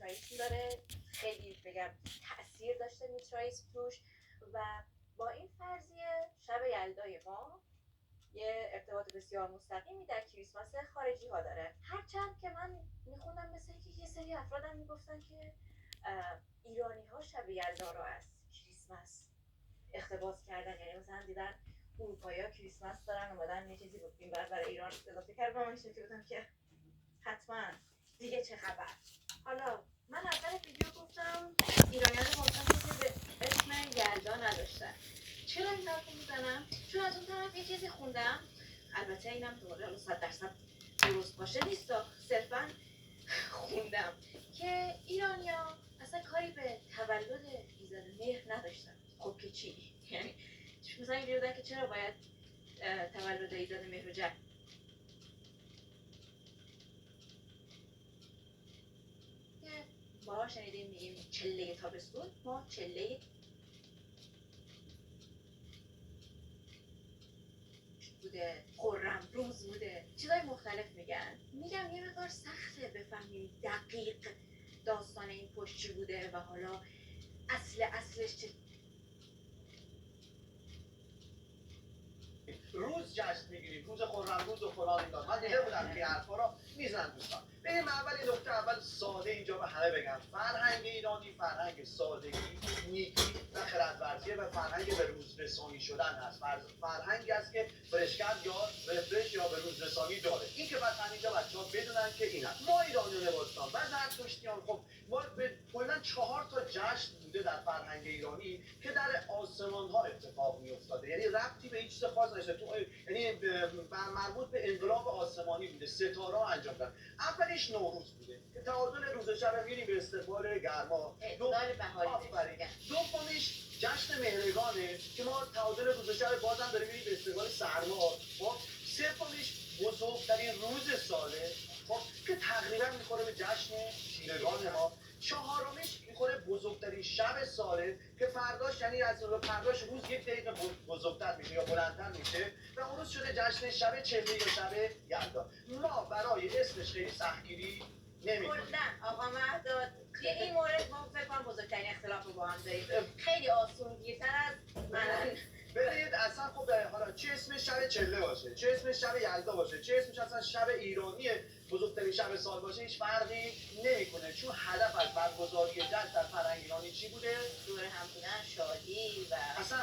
میترائیسم داره، خیلی بگم تاثیر داشته میترائیسم توش. و با این فرضیه شب یلدای ما یه ارتباط بسیار مستقیمی در کریسمس خارجی ها داره. هرچند که من میخوندم مثل اینکه یه سری افرادم میگفتن که ایرانی ها شب یلدا رو از کریسمس اقتباس کردن، یعنی مثلا دیدن اروپایی ها کریسمس دارن اومدن یه چیزی این برای ایران اضافه کردن. من که بودم که حتما دیگه چه خبر. حالا من اول ویدیو گفتم ایرانیان ممکن به اسم یلدا نداشتن. چرا این حرفو میزنم؟ چون از اون طرف یه چیزی خوندم، البته اینم دوباره 100% درست باشه نیست، صرفا خوندم که ایرانیا اصلا کاری به تولد ایزد مهر نداشتن. خب که چی؟ یعنی مثلا اینجوری بودن که چرا باید تولد ایزد مهر رو ما شنیدیم میگیم چله تابستون، ما چله بوده، خرم روز بوده، چیزای مختلف میگم یه مقدار سخته بفهمیم دقیق داستان این پشت چی بوده و حالا اصلش چه. روز جشن میگیریم، روز خرم روز و فلان اینا. من دیده بودم که حرفا رو میزنن دوستان. بریم اول این نکته اول ساده اینجا به همه بگم، فرهنگ ایرانی فرهنگ سادگی، نیکی و خردورزی و فرهنگ به روز رسانی شدن هست. فرهنگی است که برشکند یا رفرش یا به روز رسانی داره. این که بعد همینجا بچه‌ها بدونن که این هست. ما ایرانیان باستان و زرتشتیان، خب ما کلا 4 تا جشن بوده در فرهنگ ایرانی که در آسمان ها اتفاق می افتاده، یعنی ربطی به هیچ چیز خاص نداشته، یعنی مربوط به انقلاب آسمانی بوده، ستاره ها انجام دادن. اولیش نوروز بوده که تعادل روز شب میریم به استقبال گرما، دومیش جشن مهرگانه که ما تعادل روز شب بازم داریم میریم به استقبال سرما. خب سومیش بزرگترین روز ساله، خب که تقریبا میخوره به جشن تیرگان ما. چهارمیش میخوره بزرگترین شب ساله که فرداش، یعنی از فرداش روز یک دقیقه بزرگتر میشه یا بلندتر میشه و اون روز شده جشن شب چله یا شب یلدا. ما برای اسمش خیلی سختگیری نمی‌کنیم. آقا مهداد توی این مورد ما فکر کنم بزرگترین اختلاف رو با هم داریم، خیلی آسونگیرتر از من. ببینید اصلا خب حالا چه اسمش شب چله باشه، چه اسمش شب یلدا باشه، چه اسمش اصلا شب ایرانی بزرگترین شب سال باشه، هیچ فرقی نمیکنه، چون هدف از برگزاری جشن در فرهنگ ایرانی چی بوده؟ دور هم بودن، شادی و اصلا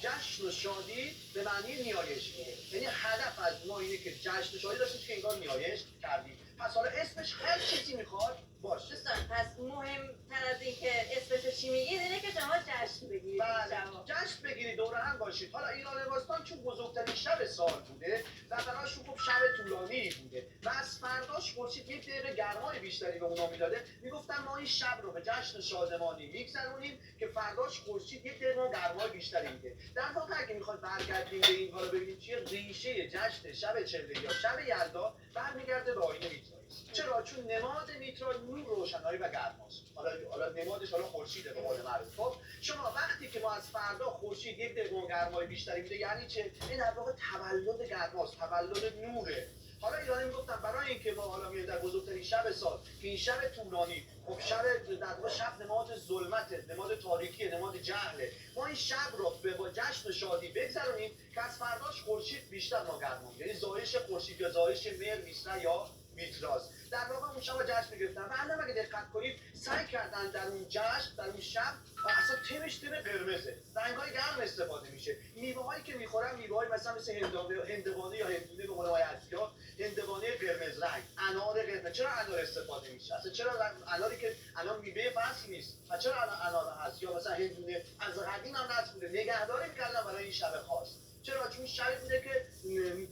جشن و شادی به معنی نیایش بوده. یعنی هدف از ما اینه که جشن و شادی داشتیم که انگار نیایش کردیم. پس حالا اسمش هر چیزی میخواد باشه. دوستان پس مهمتر از این که اسمش چی میگید اینه که شما جشن بگیرید. بله جشن بگیرید، دور هم باشید. حالا ایران باستان چون بزرگترین شب سال بوده و براشون خب شب طولانی بوده و از فرداش خورشید یک دقیقه گرمای بیشتری به اونا میداده، میگفتن ما این شب رو به جشن شادمانی میگذرونیم که فرداش خورشید یک دقیقه گرمای بیشتری میده. در واقع اگه میخواد برگردیم به این حالا ببینید چیه ریشه جشن شب چله یا شب یلدا، برمیگرده به آیین میترائیسم. چرا؟ چون نماد میترا نور، روشنایی و گرماست. حالا نمادش حالا خورشیده به قول معروف. خب شما وقتی که ما از فردا خورشید یک دقیقه گرمای بیشتری میده، یعنی چه؟ این در واقع تولد گرماست، تولد نوره. حالا ایرانی میگفتن برای اینکه ما حالا میاد در بزرگترین شب سال که این شب طولانی، خب شب در واقع شب نماد ظلمته، نماد تاریکی، نماد جهله، ما این شب رو با جشن و شادی بگذرونیم که از فرداش خورشید بیشتر ما گرما، یعنی زایش خورشید یا زایش مهر بیشتر یا میتراست. در واقع اون شب جشن میگرفتن و الان اگه دقت کنید سعی کردن در اون جشن، در اون شب اصلا تمش تم قرمزه، رنگ‌های گرم استفاده میشه. میوه‌هایی که میخورن میوه‌های مثلا مثل هندوانه یا هندونه به قول ما اصلی‌ها، هندوانه قرمز رنگ، انار قرمز. چرا انار استفاده میشه؟ اصلا چرا اناری که الان میوه فصل نیست و چرا انار هست؟ یا مثلا هندونه از قدیم هم هست بوده، نگهداری می‌کردن برای این شب خاص. چرا؟ چون شبی بوده که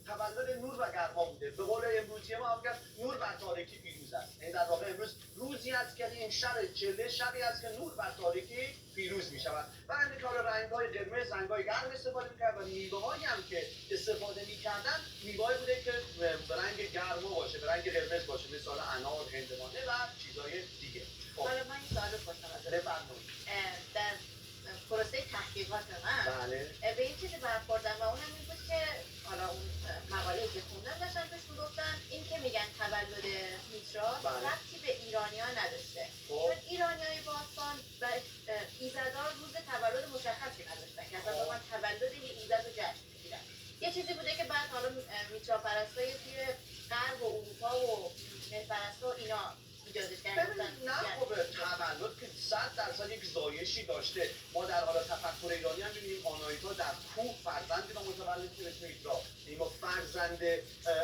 تولد نور و گرما بوده. به قول امروزی ما میگن نور بر تاریکی پیروز است. یعنی در واقع امروز روزی است که این شب چله شبی است که نور بر تاریکی پیروز می‌شود. و همین که رنگ‌های قرمز، رنگ‌های گرم استفاده می‌کرد و میوه‌هایی هم که استفاده می‌کردن میوه‌ای بوده که به رنگ گرما باشه، به رنگ قرمز باشه، مثل انار، هندوانه و چیزای دیگه. حالا من این سوالو پرسیدم ازت. بفرمایید. در پروسه تحقیقات من بله. به این چیزی برخوردم و اونم این بود که حالا اون مقاله که خوندم داشتن توش میگفتن این که میگن تولد میترا ربطی به ایرانی‌ها نداشته. چون نه خب تولد که 100% یک زایشی داشته. ما در حال تفکر ایرانی هم می‌بینیم آناهیتا در کوه فرزندی را متولد شده اسم میترا. این ما فرزند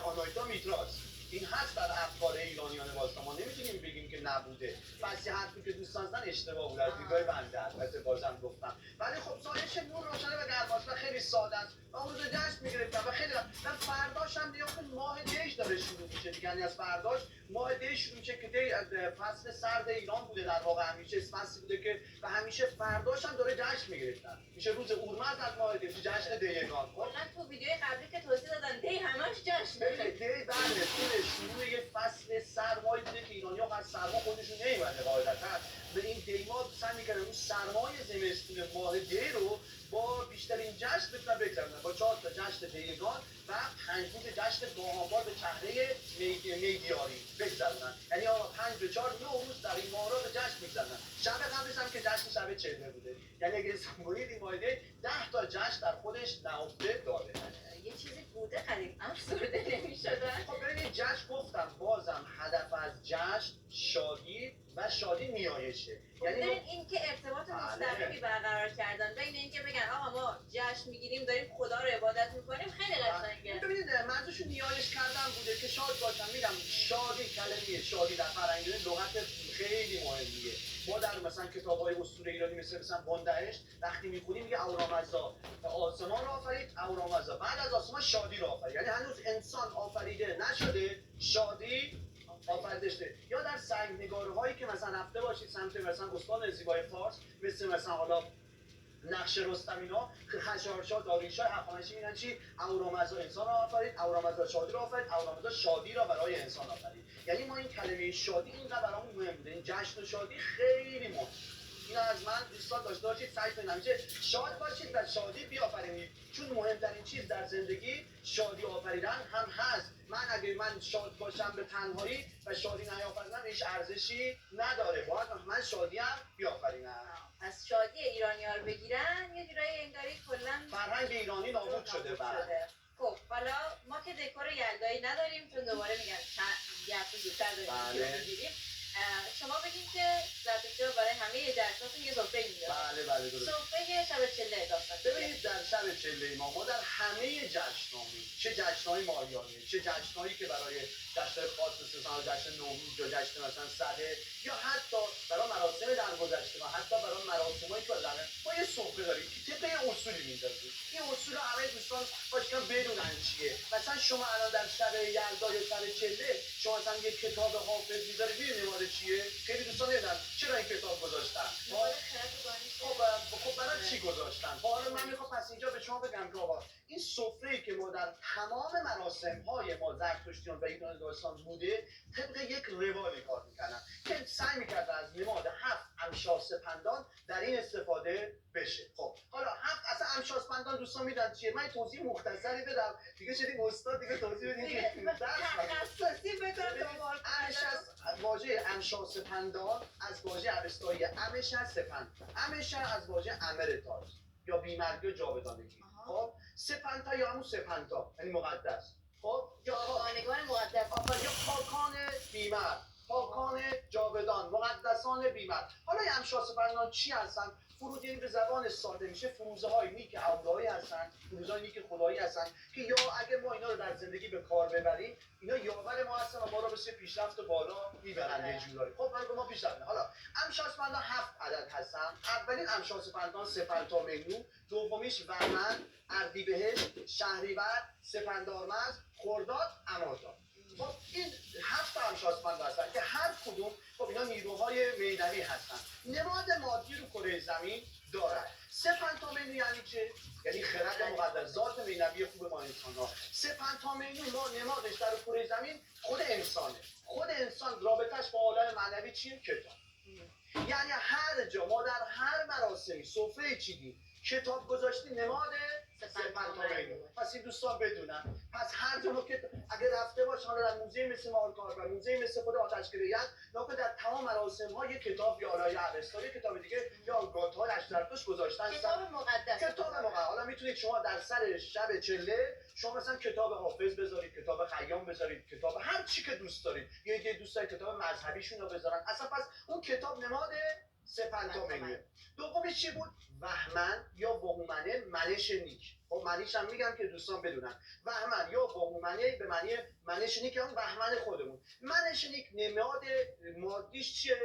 آناهیتا میتراست. این هست در افکار ایرانیان باستان. ما نمیتونیم بگیم که نبوده. پس یه حرفی که دوستان زدن اشتباه بود از دیدگاه بنده، البته بازم گفتم. ولی خب زایش نور روشنه و گرماست و خیلی ساده است. و اون روز جشن میگرفتن و خیلی فرداش هم دیگه ماه دیش داره شروع میشه دیگه. یعنی از فرداش ماه دی شروع میشه که دی فصل سرد ایران بوده در واقع. همیشه فصلی بوده که و همیشه فرداش هم داره جشن میگرفتن. میشه روز اورمزد از ماه دی، جشن دیگان. کلا تو ویدیوی قبلی که توضیح دادن دی همش جشن داره. دی بله شروع یه فصل سرمایی بوده که ایرانی‌ها از سرما خودشون نمی‌برده قاعدتاً. به این دیما سعی می‌کردن اون سرمای زمستون ماه دی رو با بیشترین جشن بتونن بگذرونن. با 4 تا جشن دیگان و 5 روز جشن باهامبار به چهره میدیاری بگذرونن. یعنی آقا 5 به 4 روز در این ماه رو به جشن می‌گذرونن. شب قبلش هم که جشن شب چهره بوده. یعنی اگه سمبولی این ماه دی 10 تا جشن در خودش نهفته داره. یه چیزی بوده قدیم افسرده نمی‌شدن. خب ببینید جشن گفتم بازم هدف از جشن شادی و شادی نیایشه. یعنی این که ارتباط مستقیمی برقرار کردن بین اینکه بگن آقا ما جشن میگیریم داریم خدا رو عبادت میکنیم خیلی قشنگه. ببینید منظورشون نیایش کردن بوده که شاد باشن. میگم شادی کلمه شادی در فرهنگ لغت خیلی مهمیه. ما در مثلا کتاب‌های اسطوره ایرانی مثلا بندهشت وقتی می‌خونیم میگه اورامزدا آسمان رو آفرید، اورامزدا بعد از آسمان شادی رو آفرید. یعنی هنوز انسان آفریده نشده، شادی آفریده شده. یا در سنگ‌نگارهایی که مثلا رفته باشید سمت مثلا استان زیبای فارس مثلا حالا نقش رستم اینا که خشایارشا داریوشا هخامنشی میگن چی اورامزدا انسان رو آفرید، اورامزدا شادی رو آفرید، اورامزدا شادی را برای انسان آفرید. یعنی ما این کلمه شادی اینقدر برامون مهم بوده. این جشن و شادی خیلی مهمه. اینا از من دوستان داشته باشید سعی کنید همیشه شاد باشید و شادی بیافرینید. چون مهمترین چیز در زندگی شادی آفریدن هم هست. اگه من شاد باشم به تنهایی و شادی نیافرینم هیچ ارزشی نداره. باید من شادی هم بیافرینم. از شادی ایرانی‌ها رو بگیرن یه جورایی انگاری کلا فرهنگ ایرانی نابود شده بعد. خب حالا ما که دکور یلدایی نداریم چون دوباره میگن یه هفته زودتر داریم میگیریم. شما بگین که زرتشتی‌ها برای همه جشناتون یه سفره میذارن. بله درست. سفره شب چله داستان. ببینید در شب چله ما در همه جشن‌هامون چه جشن‌های ماهیانه چه جشن‌هایی که برای جشن خاص مثل جشن نوروز یا جشن مثلا سده یا حتی برای مراسم درگذشته و حتی برای مراسمایی که ما یه سفره داریم که طبق اصولی میذاریم. این اصول رو همه دوستان باشن بدونن چیه. مثلا شما الان در شب یلدا یا شب چله شما مثلا یه کتاب حافظ می‌ذارید نماد چیه؟ خیلی دوستان نمیدونن چرا این کتاب گذاشتن. خب برای چی گذاشتن؟ حالا من میخوام پس اینجا به شما بگم که آقا این سفره‌ای که ما در تمام مراسم‌های ما زرتشتیان و ایران داستان بوده طبق یک روال کار می‌کنن که سعی می‌کردن از نماد 7 امشاسپندان در این استفاده بشه. خب حالا 7 اصلا امشاسپندان دوستان میدونن چیه؟ من توضیح مختصری بدم دیگه شدیم استاد دیگه توضیح بدیم که تخصصی بدم واژه امشاسپندان از واژه اوستایی امش سپند. امش از واژه امرتاز یا بیمرگی و جاودانگی. خب سپنتا یا همون سپنتا یعنی مقدس. خب یا خانگان مقدس یا پاکان بیمر، پاکان جاودان، مقدسان بیمر. حالا این امشاسپندان چی هستن؟ فروز به زبان ساده میشه فروزه های نیک اولایی هستن، فروزه های نیک خدایی هستن که یا اگر ما اینا رو در زندگی به کار ببریم اینا یاور ما هستن و ما رو به پیشرفت بالا میبرن یه جورایی. خب من به ما پیشرفت. حالا امشاسپندان 7 عدد هستن. اولین امشاسپندان سپنتامینو، دومیش ورمن، اردیبهشت، شهریور، سپندارمز، خرداد، امرداد. خب این 7 امشاسپند هستن که هر کدوم خب اینا نیروهای معنوی هستن. نماد مادی رو کره زمین دارن. سپنتامینو یعنی چه؟ یعنی خرد مقدس، ذات معنوی خوب ما انسان‌ها. سپنتامینو ما نمادش در کره زمین خود انسانه. خود انسان رابطش با عالم معنوی چیه؟ کتاب. یعنی هر جا ما در هر مراسمی سفره چیدیم کتاب گذاشتیم نماد سپنتا. پس این دوستان بدونن، پس هر جا که اگر رفته باش، حالا در موزه مثل مارکار و موزه مثل خود آتشکده یزد، یا در تمام مراسم ها یک کتاب یا آلای اوستا، یک کتاب دیگه یا گاتهای اشترتوش گذاشتن، کتاب مقدس. کتاب مقدس. حالا میتونید شما در سر شب چله شما مثلا کتاب حافظ بذارید، کتاب خیام بذارید، کتاب هر چی که دوست دارید. یه دوست دارید کتاب مذهبیشون رو بذارن، اصلا پس اون کتاب نماد سپنتامینیه. دومیش چی بود؟ بهمن یا بهومنه، منش نیک. خب معنیش هم میگم که دوستان بدونن. بهمن یا بهومنه به معنی منش نیک، اون بهمن خودمون. منش نیک نماد مادیش چیه؟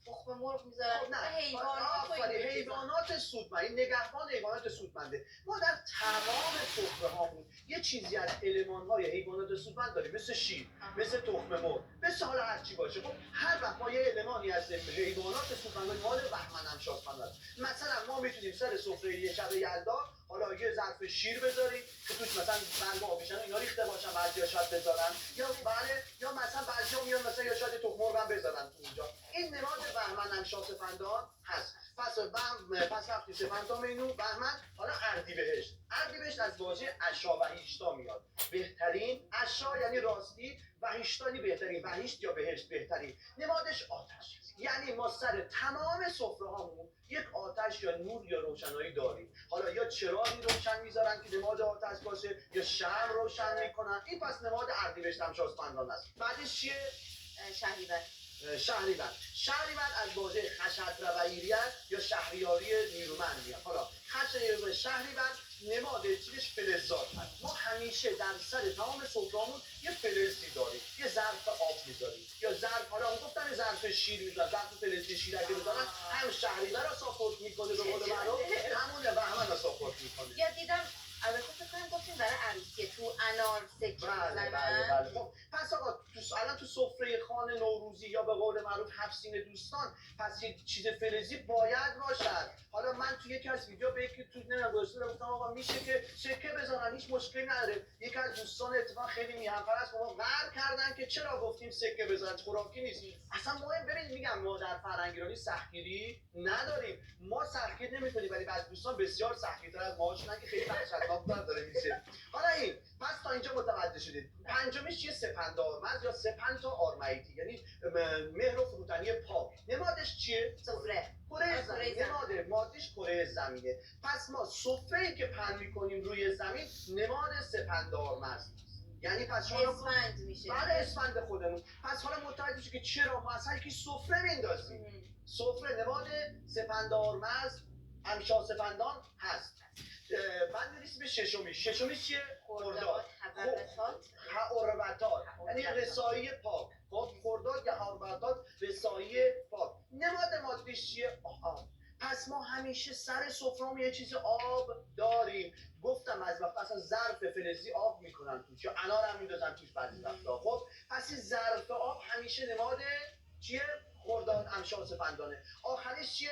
تخم مرغ میذارن. خب نه، حیوانات حیوانات سودمند، این نگهبان حیوانات سودمنده. ما در تمام سفره هامون یه چیزی از المان های حیوانات سودمند داریم، مثل شیر، مثل تخم مرغ، مثل حالا هر چی باشه. خب هر وقت ما یه المانی از حیوانات سودمند مال بهمن هم شادمند است. مثلا ما میتونیم سر سفره یه شب یلدا حالا یه ظرف شیر بذاریم که توش مثلا برگ آبیشن اینا ریخته باشن، بعضیا شاید بذارن، یا بله، یا مثلا بعضیا میان مثلا یا شاید تخم مرغ هم بذارن تو اونجا. این نماد بهمن سپندان هست. پس وقتی سپنتامینو بهمن، حالا اردیبهشت. اردیبهشت از واژه عشا و هیشتا میاد. بهترین، عشا یعنی راستی، و هیشتا یعنی بهترین، و هیشت یا بهشت بهترین. نمادش آتش. یعنی ما سر تمام سفره هامون یک آتش یا نور یا روشنایی داریم. حالا یا چراغی روشن میذارن که نماد آتش باشه، یا شمع روشن میکنن. این پس نماد اردیبهشت سپندان است. بعدش چیه؟ شهریور از واژه خشترویریت یا شهریاری نیرومند میاد. حالا شهریور نماد چیزش فلزات هست. ما همیشه در سر تمام سفره‌مون یه فلزی داریم، یه ظرف آب میذاریم، یا ظرف، حالا اون گفتن ظرف شیر میذارن، ظرف فلزی شیر اگه بذارن هم شهریور رو ساپورت میکنه به قول معروف، همون بهمن رو ساپورت میکنه. یا دیدم البته فکر کنم گفتیم برای عروسی تو انار سکه بله. خب پس آقا الان تو سفره خوان نوروزی یا به قول معروف هفسین دوستان، پس یه چیز فلزی باید باشد. حالا من تو یکی از ویدیو به یکی تو نمیدونم گفتم آقا میشه که سکه بزنن، هیچ مشکلی نداره. یکی از دوستان اتفاقا خیلی میهن‌پرست ما قهر کردن که چرا گفتیم سکه بزنن، خوراکی نیست. اصلا مهم، ببین میگم ما در فرهنگ ایرانی سختگیری نداریم، ما سختگیری نمی‌کنیم، ولی بعضی دوستان بسیار سختگیرتر از ما هستن که خیلی وحشتناک داره میشه. حالا این پس تا اینجا متوجه شدید. پنجمیش چیه؟ سپندارمز یا سپنتا آرمایتی، یعنی مهر و فروتنی پاک. نمادش چیه؟ کره نماد مادیش کره زمینه. پس ما سفره‌ای که پهن می‌کنیم روی زمین نماد سپندارمز. یعنی پس شما اسفند میشه. بله، اسفند خودمون. پس حالا متوجه شید که چرا ما اصلا که سفره میندازیم. سفره نماد سپندارمز سپندان هست. بعد میرسیم به ششمیش چیه؟ خرداد. حربتات یعنی رسایی پاک. خب خرداد یا حربتات رسایی پاک. نماد مادیش چیه؟ آب. پس ما همیشه سر سفره‌مون یه چیز آب داریم. گفتم از وقت اصلا ظرف فلزی آب میکنن توش، یا انار هم میندازن توش بعضی وقتا. خب پس این ظرف آب همیشه نماد چیه؟ خرداد سپندانه. آخرش چیه؟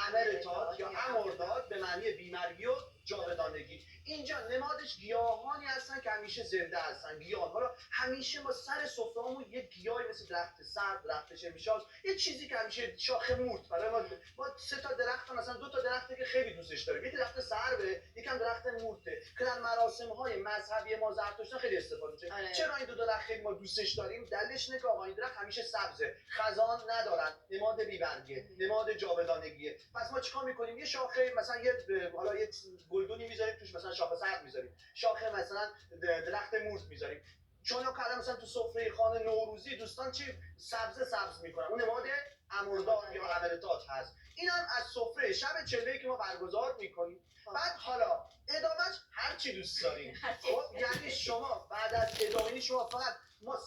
امرتات یا امرداد به معنی بیماری و جاودانگی. اینجا نمادش گیاهانی هستن که همیشه زنده هستن. گیاها رو همیشه ما سر سفره‌مون یک گیاهی مثل درخت سرد، درخت شمشاد، یه چیزی که همیشه شاخه مورد برای ما 3 تا درخت، مثلا 2 تا درختی که خیلی دوستش داریم، یکی درخت سربه، یکم درخت مورده که در مراسم‌های مذهبی ما زرتشتی خیلی استفاده میشه. چرا این 2 درخت خیلی ما دوستش داریم؟ دلیلش اینه که آقا این درخت همیشه سبزه، خزان ندارن، نماد بی‌برگه، نماد جاودانگیه. پس ما چیکار می‌کنیم؟ یه شاخه مثلا حالا یه گلدونی می‌ذاریم توش، مثلا شاخه سرد می‌ذاریم، شاخه مثلا درخت مورد می‌ذاریم. چون که مثلا تو سفره خوان نوروزی دوستان چی سبز میکنن، اون نماد امرداد یا امرتات هست. این هم از سفره شب چله‌ای که ما برگزار میکنیم. بعد حالا ادامهش هر چی دوست داریم. خب یعنی شما بعد از ادامه شما فقط ما